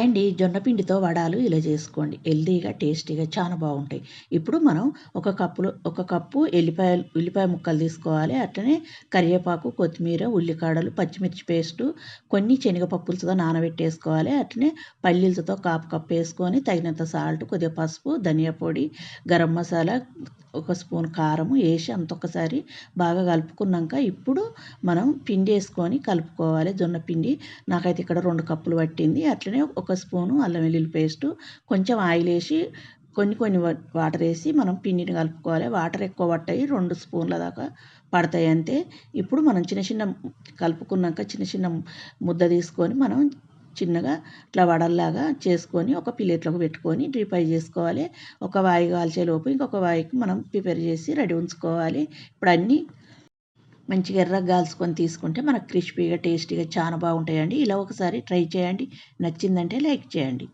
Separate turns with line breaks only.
అండి జొన్న పిండితో వడాలు ఇలా చేసుకోండి. హెల్తీగా, టేస్టీగా చాలా బాగుంటాయి. ఇప్పుడు మనం ఒక కప్పు ఉల్లిపాయ ముక్కలు తీసుకోవాలి. అట్లనే కరివేపాకు, కొత్తిమీర, ఉల్లికాడలు, పచ్చిమిర్చి పేస్టు, కొన్ని శనగపప్పులతో నానబెట్టేసుకోవాలి. అట్లనే పల్లీలతో కప్పు వేసుకొని తగినంత సాల్ట్, కొద్దిగా పసుపు, ధనియా పొడి, గరం మసాలా, ఒక స్పూన్ కారం వేసి ఒకసారి బాగా కలుపుకున్నాక ఇప్పుడు మనం పిండి వేసుకొని కలుపుకోవాలి. జొన్న పిండి నాకైతే ఇక్కడ 2 కప్పులు పట్టింది. అట్లనే ఒక స్పూను అల్లం వెల్లుల్లి పేస్టు, కొంచెం ఆయిల్ వేసి కొన్ని వాటర్ వేసి మనం పిండిని కలుపుకోవాలి. వాటర్ ఎక్కువ పట్టాయి, 2 స్పూన్ల దాకా పడతాయి అంతే. ఇప్పుడు మనం చిన్న కలుపుకున్నాక చిన్న ముద్ద తీసుకొని మనం చిన్నగా ఇట్లా వడల్లాగా చేసుకొని ఒక ప్లేట్లోకి పెట్టుకొని డీప్ ఫ్రై చేసుకోవాలి. ఒక వాయి కాల్చేలోపు ఇంకొక వాయికి మనం ప్రిపేర్ చేసి రెడీ ఉంచుకోవాలి. ఇప్పుడు అన్నీ మంచిగా ఎర్రగా కాల్చుకొని తీసుకుంటే మనకు క్రిస్పీగా, టేస్టీగా చాలా బాగుంటాయండి. ఇలా ఒకసారి ట్రై చేయండి. నచ్చిందంటే లైక్ చేయండి.